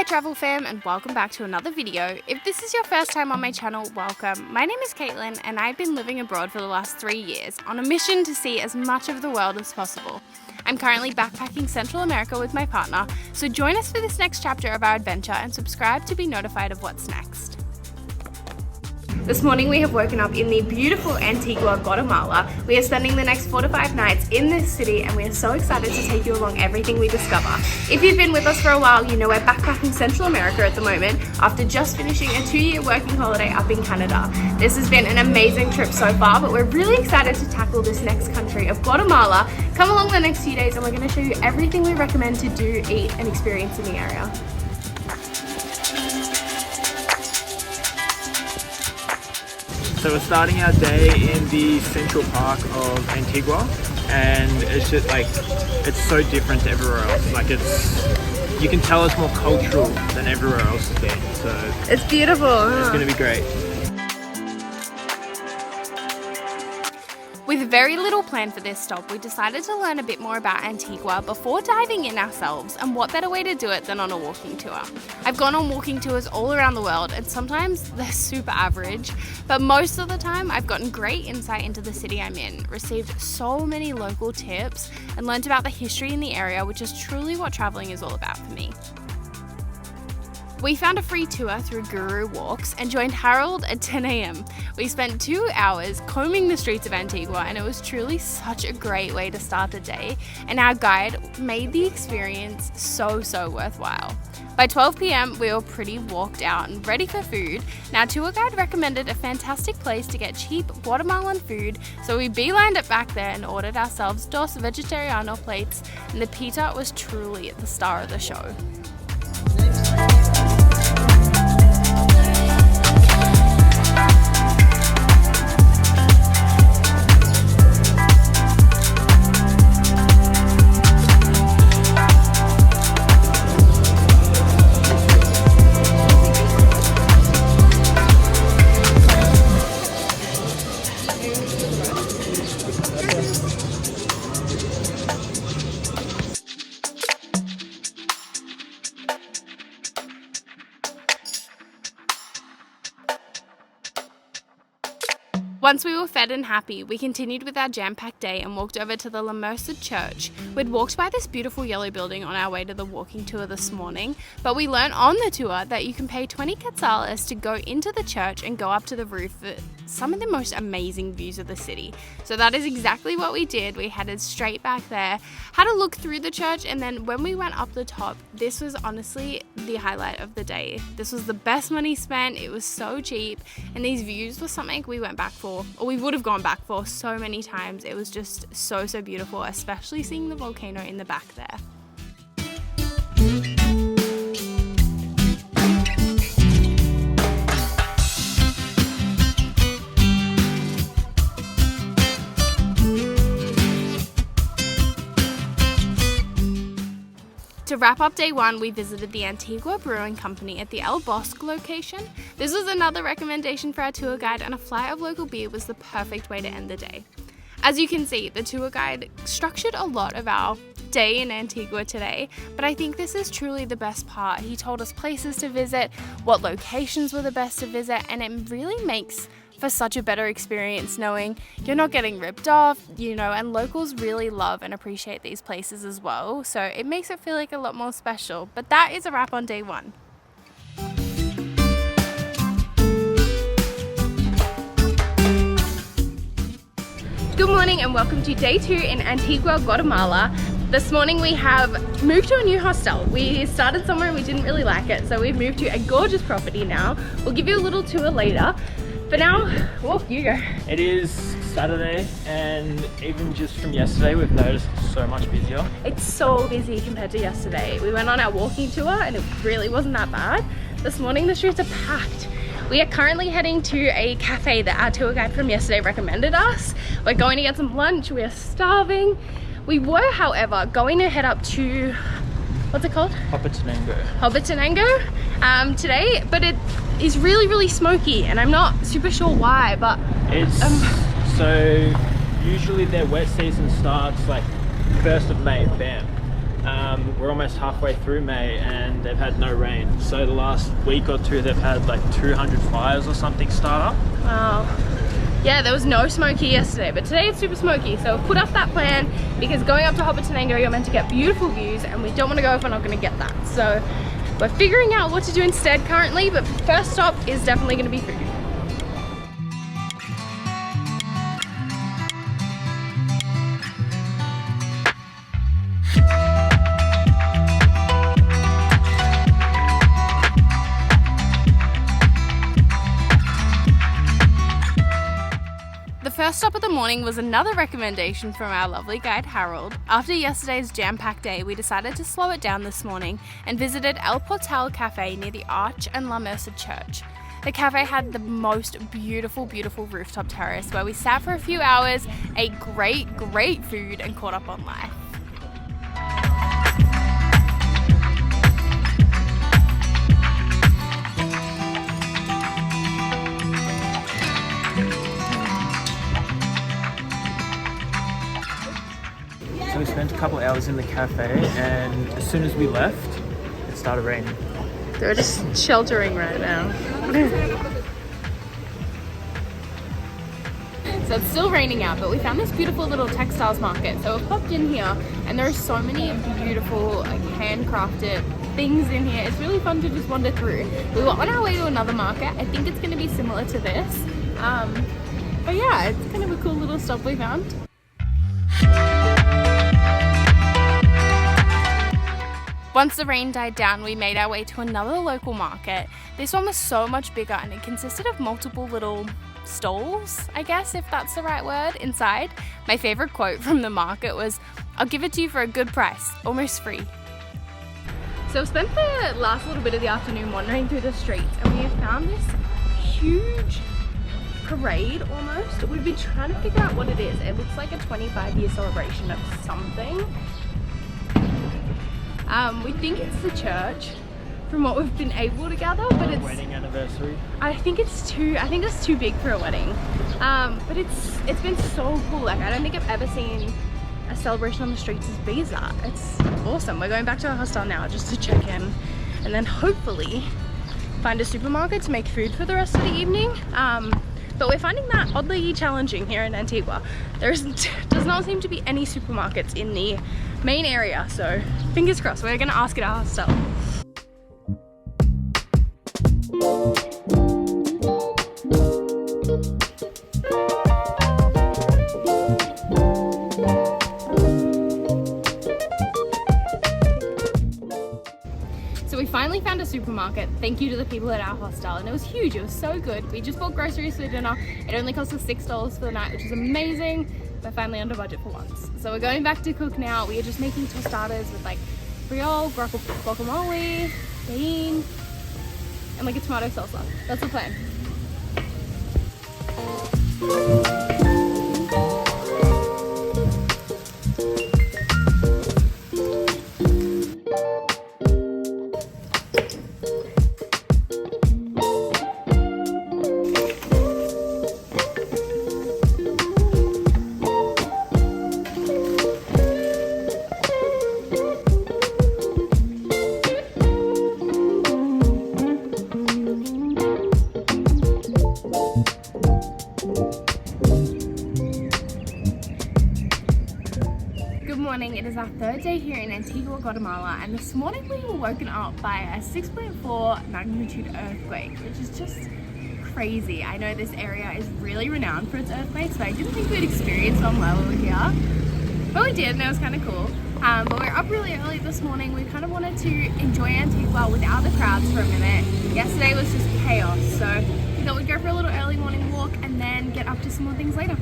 Hi travel fam, and welcome back to another video. If this is your first time on my channel, welcome. My name is Caitlin and I've been living abroad for the last 3 years on a mission to see as much of the world as possible. I'm currently backpacking Central America with my partner, so join us for this next chapter of our adventure and subscribe to be notified of what's next. This morning we have woken up in the beautiful Antigua Guatemala. We are spending the next 4 to 5 nights in this city and we are so excited to take you along everything we discover. If you've been with us for a while, you know we're backpacking Central America at the moment after just finishing a 2-year working holiday up in Canada. This has been an amazing trip so far, but we're really excited to tackle this next country of Guatemala. Come along the next few days and we're going to show you everything we recommend to do, eat and experience in the area. So we're starting our day in the central park of Antigua, and it's just like, it's so different to everywhere else. Like you can tell it's more cultural than everywhere else has been. So it's beautiful. It's going to be great. With very little planned for this stop, we decided to learn a bit more about Antigua before diving in ourselves, and what better way to do it than on a walking tour. I've gone on walking tours all around the world and sometimes they're super average, but most of the time I've gotten great insight into the city I'm in, received so many local tips and learned about the history in the area, which is truly what traveling is all about for me. We found a free tour through Guru Walks and joined Harold at 10 AM. We spent 2 hours combing the streets of Antigua and it was truly such a great way to start the day, and our guide made the experience so worthwhile. By 12 PM we were pretty walked out and ready for food, and our tour guide recommended a fantastic place to get cheap Guatemalan food, so we beelined it back there and ordered ourselves 2 vegetariano plates, and the pita was truly the star of the show. Once we were fed and happy, we continued with our jam-packed day and walked over to the Merced Church. We'd walked by this beautiful yellow building on our way to the walking tour this morning, but we learned on the tour that you can pay 20 quetzales to go into the church and go up to the roof for some of the most amazing views of the city. So that is exactly what we did. We headed straight back there, had a look through the church, and then when we went up the top, this was honestly the highlight of the day. This was the best money spent. It was so cheap, and these views were something we went back for, or we would have gone back for so many times. It was just so beautiful, especially seeing the volcano in the back there. To wrap up day 1, we visited the Antigua Brewing Company at the El Bosque location. This was another recommendation for our tour guide, and a flight of local beer was the perfect way to end the day. As you can see, the tour guide structured a lot of our day in Antigua today, but I think this is truly the best part. He told us places to visit, what locations were the best to visit, and it really makes for such a better experience knowing you're not getting ripped off, and locals really love and appreciate these places as well, so it makes it feel like a lot more special. But that is a wrap on day 1. Good morning and welcome to day 2 in Antigua, Guatemala. This morning we have moved to a new hostel. We started somewhere and we didn't really like it, so we've moved to a gorgeous property now. We'll give you a little tour later. For now, you go. It is Saturday, and even just from yesterday we've noticed it's so much busier. It's so busy compared to yesterday. We went on our walking tour and it really wasn't that bad. This morning the streets are packed. We are currently heading to a cafe that our tour guide from yesterday recommended us. We're going to get some lunch. We are starving. We were, however, going to head up to, what's it called? Hobbitenango today, but it is really smoky and I'm not super sure why, but it's so usually their wet season starts like 1st of May, bam. we're almost halfway through May and they've had no rain. So the last week or two they've had like 200 fires or something start up. Wow. Yeah, there was no smoke here yesterday, but today it's super smoky. So we've put off that plan because going up to Hobbitenango, you're meant to get beautiful views and we don't want to go if we're not going to get that. So we're figuring out what to do instead currently, but first stop is definitely going to be food. The first stop of the morning was another recommendation from our lovely guide Harold. After yesterday's jam-packed day, we decided to slow it down this morning and visited El Portal Cafe near the Arch and La Merced Church. The cafe had the most beautiful rooftop terrace where we sat for a few hours, ate great food and caught up on life. So we spent a couple hours in the cafe and as soon as we left, it started raining. They're just sheltering right now. So it's still raining out, but we found this beautiful little textiles market. So we popped in here and there are so many beautiful like handcrafted things in here. It's really fun to just wander through. We were on our way to another market. I think it's going to be similar to this. But yeah, it's kind of a cool little stop we found. Once the rain died down, we made our way to another local market. This one was so much bigger and it consisted of multiple little stalls, I guess, if that's the right word, inside. My favorite quote from the market was, "I'll give it to you for a good price, almost free." So we spent the last little bit of the afternoon wandering through the streets and we have found this huge parade almost. We've been trying to figure out what it is. It looks like a 25-year celebration of something. We think it's the church from what we've been able to gather, but it's wedding anniversary. I think it's too big for a wedding. But it's been so cool. Like I don't think I've ever seen a celebration on the streets as big as that. It's awesome. We're going back to our hostel now just to check in and then hopefully find a supermarket to make food for the rest of the evening. But we're finding that oddly challenging here in Antigua. Does not seem to be any supermarkets in the main area, so fingers crossed. We're gonna ask at our hostel. So we finally found a supermarket, thank you to the people at our hostel, and it was huge, it was so good. We just bought groceries for dinner. It only cost us $6 for the night, which is amazing. We're finally under budget for once. So we're going back to cook now. We are just making tostadas with like Creole, guacamole, bean, and like a tomato salsa. That's the plan. It is our third day here in Antigua Guatemala, and this morning we were woken up by a 6.4 magnitude earthquake, which is just crazy. I know this area is really renowned for its earthquakes, but I didn't think we'd experience one while we were here. But we did, and it was kind of cool. But we're up really early this morning. We kind of wanted to enjoy Antigua without the crowds for a minute. Yesterday was just chaos, so we thought we'd go for a little early morning walk and then get up to some more things later.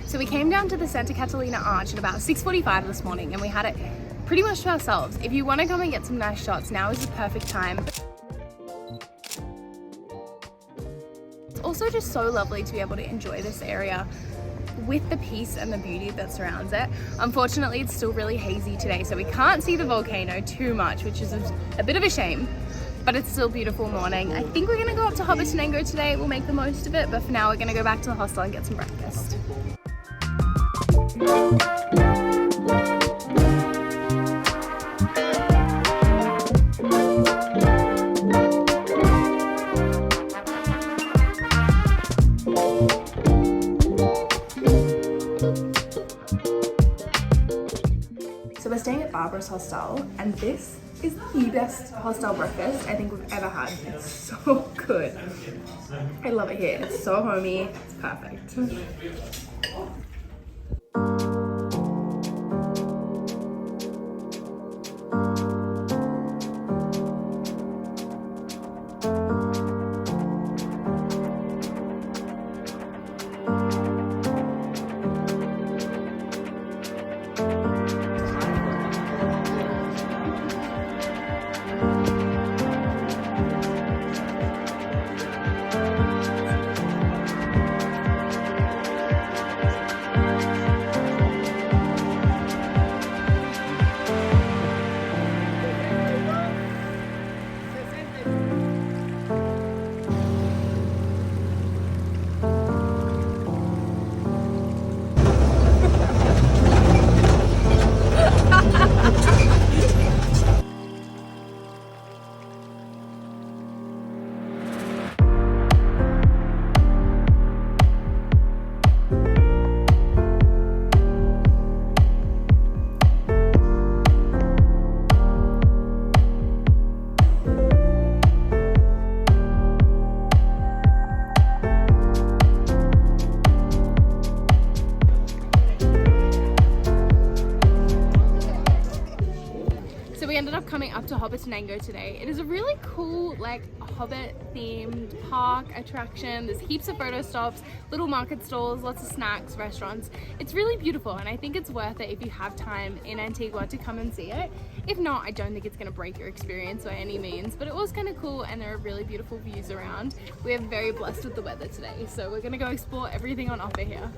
So we came down to the Santa Catalina Arch at about 6:45 this morning and we had it pretty much to ourselves. If you want to come and get some nice shots, now is the perfect time. also just so lovely to be able to enjoy this area with the peace and the beauty that surrounds it. Unfortunately, it's still really hazy today, so we can't see the volcano too much, which is a bit of a shame, but it's still a beautiful morning. I think we're gonna go up to Hobbitenango today. We'll make the most of it, but for now we're gonna go back to the hostel and get some breakfast. So we're staying at Barbara's hostel, and this is the best hostel breakfast I think we've ever had. It's so good. I love it here. It's so homey. It's perfect. Coming up to Hobbitenango today. It is a really cool, like, Hobbit themed park attraction. There's heaps of photo stops, little market stalls, lots of snacks, restaurants. It's really beautiful, and I think it's worth it if you have time in Antigua to come and see it. If not, I don't think it's going to break your experience by any means, but it was kind of cool, and there are really beautiful views around. We are very blessed with the weather today, so we're going to go explore everything on offer here.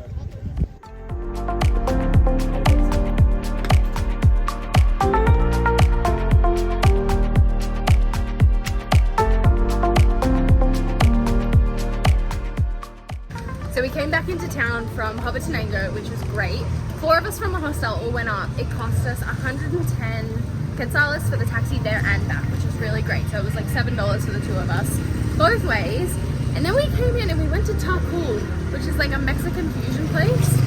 So we came back into town from Hobbitenango, which was great. 4 of us from the hostel all went up. It cost us 110 quetzales for the taxi there and back, which was really great. So it was like $7 for the 2 of us, both ways. And then we came in and we went to Takul, which is like a Mexican fusion place.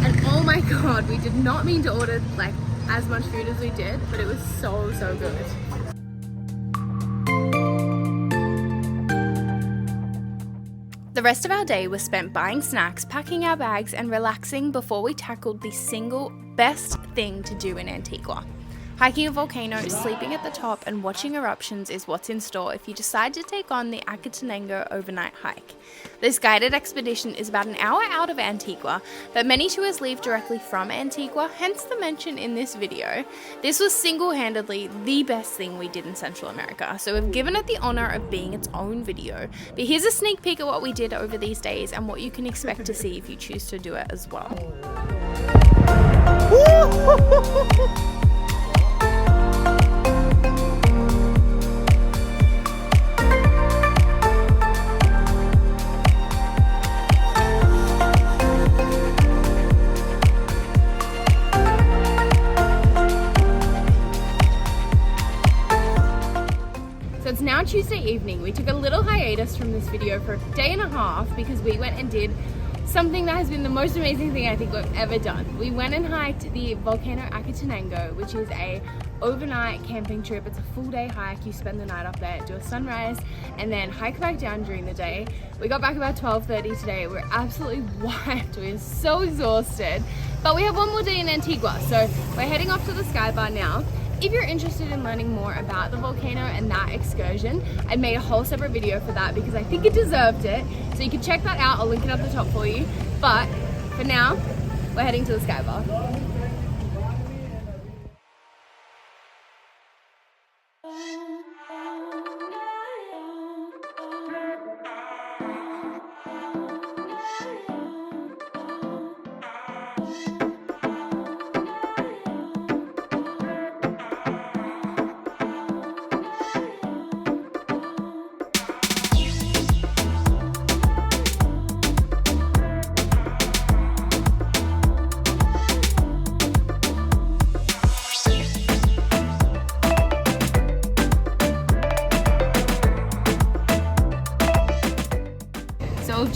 And oh my God, we did not mean to order like as much food as we did, but it was so good. The rest of our day was spent buying snacks, packing our bags, and relaxing before we tackled the single best thing to do in Antigua. Hiking a volcano, sleeping at the top, and watching eruptions is what's in store if you decide to take on the Acatenango overnight hike. This guided expedition is about an hour out of Antigua, but many tours leave directly from Antigua, hence the mention in this video. This was single-handedly the best thing we did in Central America, so we've given it the honor of being its own video. But here's a sneak peek at what we did over these days and what you can expect to see if you choose to do it as well. So it's now Tuesday evening. We took a little hiatus from this video for a day and a half because we went and did something that has been the most amazing thing I think we've ever done. We went and hiked the volcano Acatenango, which is a overnight camping trip. It's a full day hike. You spend the night up there, do a sunrise, and then hike back down during the day. We got back about 12:30 today. We're absolutely wiped. We're so exhausted, but we have one more day in Antigua, so we're heading off to the sky bar now. If you're interested in learning more about the volcano and that excursion, I made a whole separate video for that because I think it deserved it. So you can check that out. I'll link it up the top for you. But for now, we're heading to the sky bar.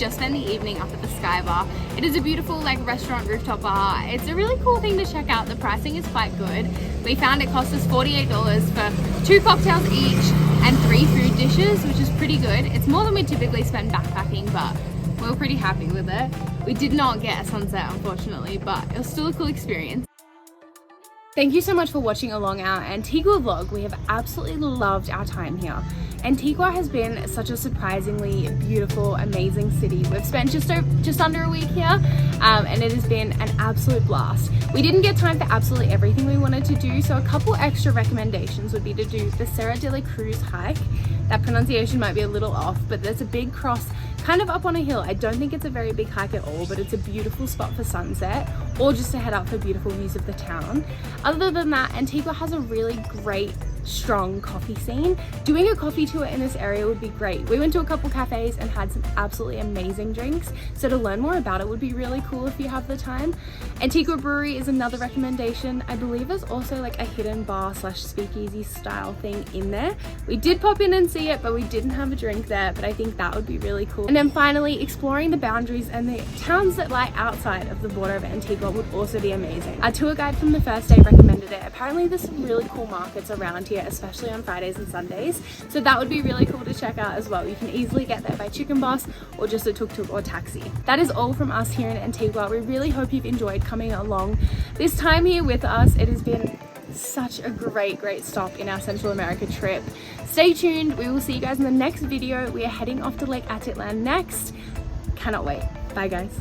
just spent the evening up at the Sky Bar. It is a beautiful like restaurant rooftop bar. It's a really cool thing to check out. The pricing is quite good. We found it cost us $48 for 2 cocktails each and 3 food dishes, which is pretty good. It's more than we typically spend backpacking, but we were pretty happy with it. We did not get a sunset, unfortunately, but it was still a cool experience. Thank you so much for watching along our Antigua vlog. We have absolutely loved our time here. Antigua has been such a surprisingly beautiful, amazing city. We've spent just under a week here, and it has been an absolute blast. We didn't get time for absolutely everything we wanted to do, so a couple extra recommendations would be to do the Serra de la Cruz hike. That pronunciation might be a little off, but there's a big cross kind of up on a hill. I don't think it's a very big hike at all, but it's a beautiful spot for sunset or just to head up for beautiful views of the town. Other than that, Antigua has a really great strong coffee scene. Doing a coffee tour in this area would be great. We went to a couple cafes and had some absolutely amazing drinks, so to learn more about it would be really cool if you have the time. Antigua Brewery is another recommendation. I believe there's also like a hidden bar / speakeasy style thing in there. We did pop in and see it, but we didn't have a drink there, but I think that would be really cool. And then finally, exploring the boundaries and the towns that lie outside of the border of Antigua would also be amazing. Our tour guide from the first day recommended it. Apparently there's some really cool markets around here, especially on Fridays and Sundays, so that would be really cool to check out as well. You can easily get there by chicken bus or just a tuk-tuk or taxi. That is all from us here in Antigua. We really hope you've enjoyed coming along this time here with us. It has been such a great stop in our Central America trip. Stay tuned. We will see you guys in the next video. We are heading off to Lake Atitlan next. Cannot wait. Bye guys.